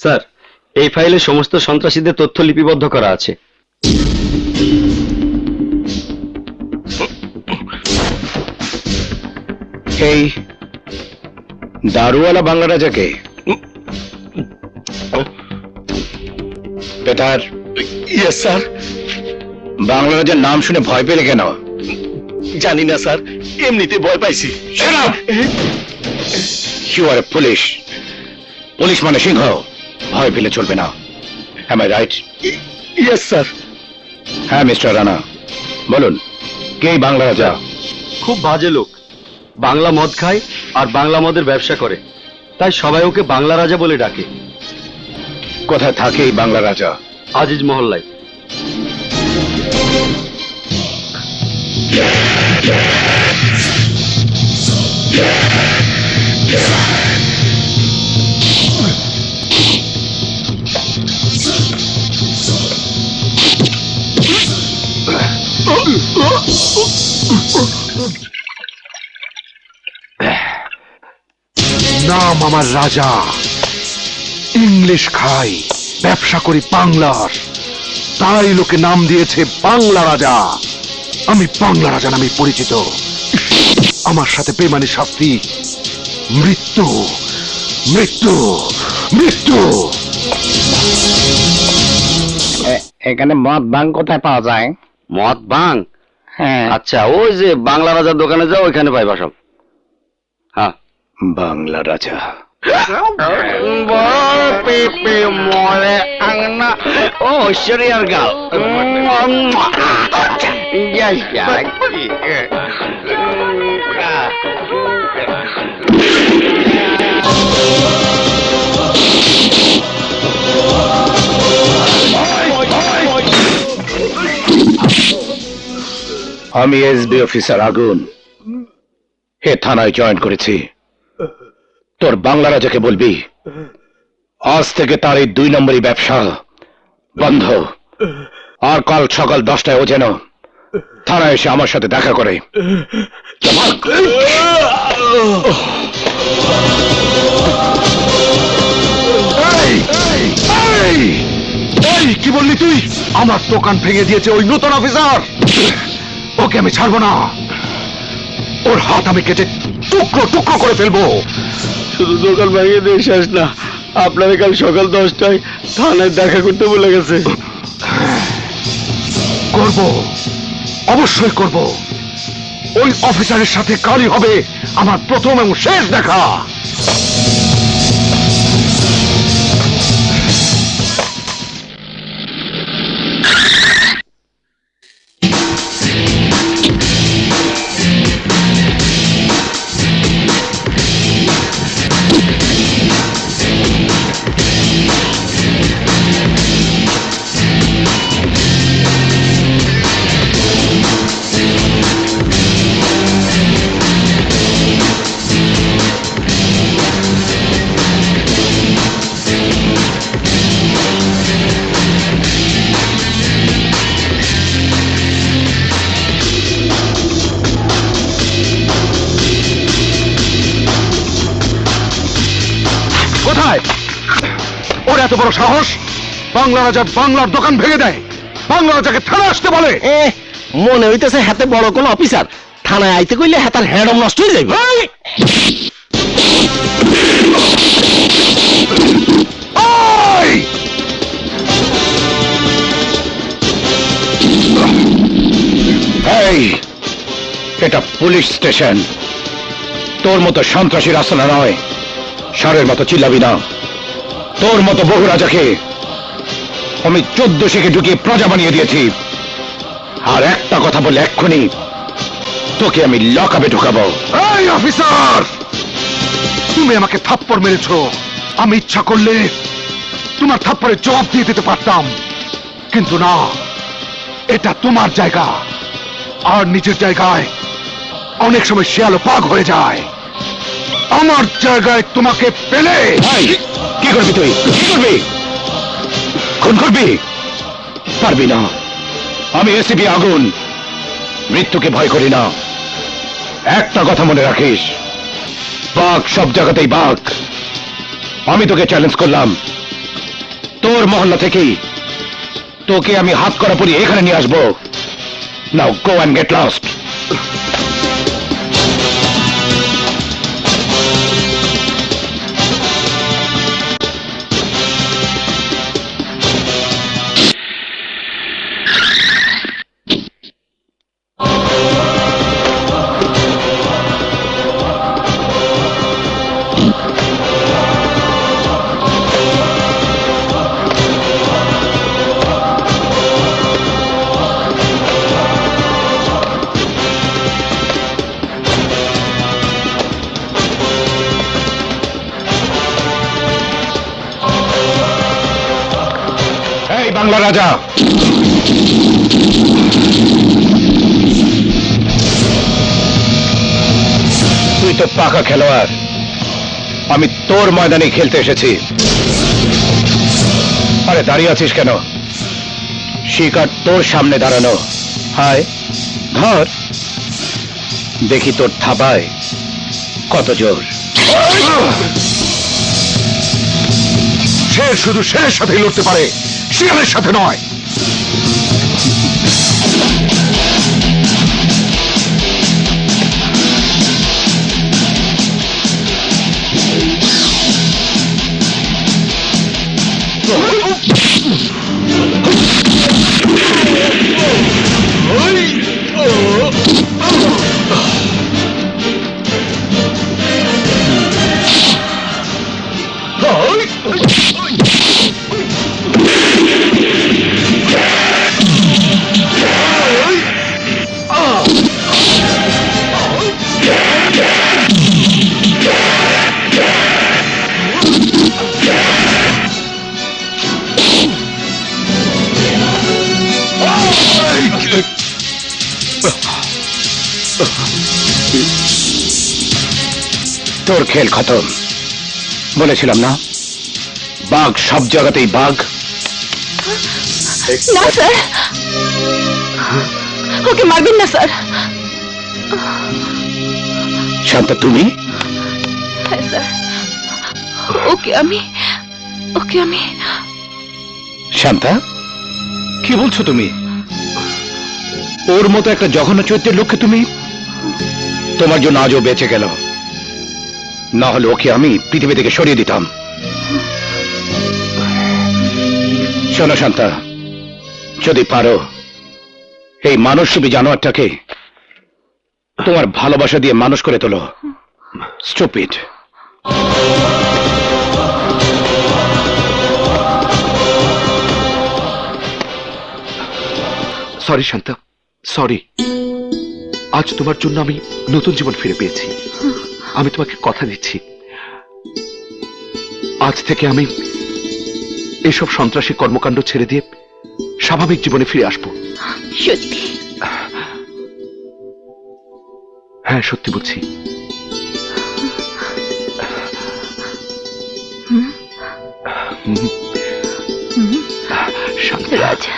Sir, এই ফাইলে সমস্ত সন্ত্রাসীদের তথ্য লিপিবদ্ধ করা আছে। এই দারুওয়ালা বাংলা রাজাকে পেটার। Yes sir. বাংলা রাজার নাম শুনে ভয় পেলে কেন? জানি না স্যার, এমনিতে ভয় পাইছি। You are a police. Police মানে সিংহ, ভয় পেলে চলবে না। Am I right? Yes sir. হ্যাঁ মিস্টার রানা, বলুন কে বাংলা রাজা? খুব বাজে লোক, বাংলা মদ খায় আর বাংলা মদের ব্যবসা করে, তাই সবাই ওকে বাংলা রাজা বলে ডাকে। কোথায় থাকে এই বাংলা রাজা? আজিজ মহল্লায়। নাম আমার রাজা, ইংলিশ খাই, ব্যবসা করি বাংলার, তাই লোকে নাম দিয়েছে বাংলা রাজা। আমি বাংলা রাজা নামে পরিচিত। আমার সাথে বেমানি শাস্তি মৃত্যু, মৃত্যু, মৃত্যু। এখানে মদ ভাঙ কোথায় পাওয়া যায়? মদ ভাঙ? হ্যাঁ, আচ্ছা, ওই যে বাংলা রাজার দোকানে যাও, ওইখানে পাইবা সব। হ্যাঁ, বাংলা রাজা। পেপে মরে আংনা ও শরিয়ার গাল। আমি এসবি অফিসার আগুন, হে থানায় জয়েন করেছি। তোর বাংলা রাজাকে বলবি আজ থেকে তার এই 2 নম্বরই ব্যবসা বন্ধ, আর কাল সকাল 10টায় ও যেন থানায় এসে আমার সাথে দেখা করে। কি বললি তুই? আমার দোকান ভেঙে দিয়েছে ওই নতুন অফিসার, ওকে আমি ছাড়বো না। ওর হাত আমি কেটে টুকরো টুকরো করে ফেলবো। শুধু দোকান ভেঙে দিয়ে শেষ না, আপনারা কাল সকাল 10টায় থানায় দেখা করতে বলে গেছে। করব, অবশ্যই করব। ওই অফিসারের সাথে কালই হবে আমার প্রথম এবং শেষ দেখা। কোথায় ওর এত বড় সাহস? বাংলা রাজা বাংলার দোকান ভেঙে দেয়, বাংলা রাজাকে থানা আসতে বলে। মনে হইতেছে হাতে বড় কোন অফিসার, থানায় আইতে কইলে হাতার হ্যাডম নষ্ট হয়ে যাবে। এই, এটা পুলিশ স্টেশন, তোর মতো সন্ত্রাসী আস্তানা নয়। ষাঁড়ের মতো চিল্লাবি না। তোর মতো বহু রাজাকে আমি 14 শিখে ঢুকিয়ে প্রজা বানিয়ে দিয়েছি, আর একটা কথা বলে এক্ষুনি তোকে আমি লকআপে ঢুকাবো। এই অফিসার, তুমি আমাকে থাপ্পড় মেরেছো, আমি ইচ্ছা করলে তোমার থাপ্পড়ের জবাব দিয়ে দিতে পারতাম, কিন্তু না, এটা তোমার জায়গা, আর নিজের জায়গায় অনেক সময় শিয়ালও পাগ হয়ে যায়। আমার জায়গায় তোমাকে পেলে কি করবি তুই? কি করবি? খুন করবি? পারবি না। আমি এসিপি আগুন, মৃত্যুকে ভয় করি না। একটা কথা মনে রাখিস, বাঘ সব জায়গাতেই বাঘ। আমি তোকে চ্যালেঞ্জ করলাম, তোর মহল্লা থেকেই তোকে আমি হাত করা পরি এখানে নিয়ে আসবো। নাও গো অ্যান্ড গেট লস্ট। এই বাংলা রাজা, তুই তো পাকা খেলোয়াড়। আমি তোর ময়দানে খেলতে এসেছি। আরে দাঁড়িয়ে আছিস কেন? শিকার তোর সামনে দাঁড়ানো। হায় ধর, দেখি তোর থাবায় কত জোর। শের শুধু শেরের সাথে লড়তে পারে, শিয়ালের সাথে নয়। তোর খেল খতম। বলেছিলাম না, বাঘ সব জায়গাতেই বাঘ। না স্যার, ওকে মারবেন না স্যার। শান্তা, তুমি? হ্যাঁ স্যার, ওকে আমি শান্তা, কি বলছো তুমি? ওর মতো একটা জঘন্য চরিত্রের লোককে তুমি? তোমার জন্য আজও বেঁচে গেল, না হলে ওকে আমি পৃথিবী থেকে সরিয়ে দিতাম। শোনো শান্তা, যদি পারো এই মানসরূপী জানোয়ারটাকে তোমার ভালোবাসা দিয়ে মানুষ করে তোলো। স্টুপিড। Sorry Shanta, sorry. আজ তোমার জন্য আমি নতুন জীবন ফিরে পেয়েছি। আমি তোমাকে কথা দিচ্ছি, আজ থেকে আমি এসব সন্ত্রাসী কর্মকাণ্ড ছেড়ে দিয়ে স্বাভাবিক জীবনে ফিরে আসবো। সত্যি? হ্যাঁ, সত্যি বলছি। শান্তা, রাজা।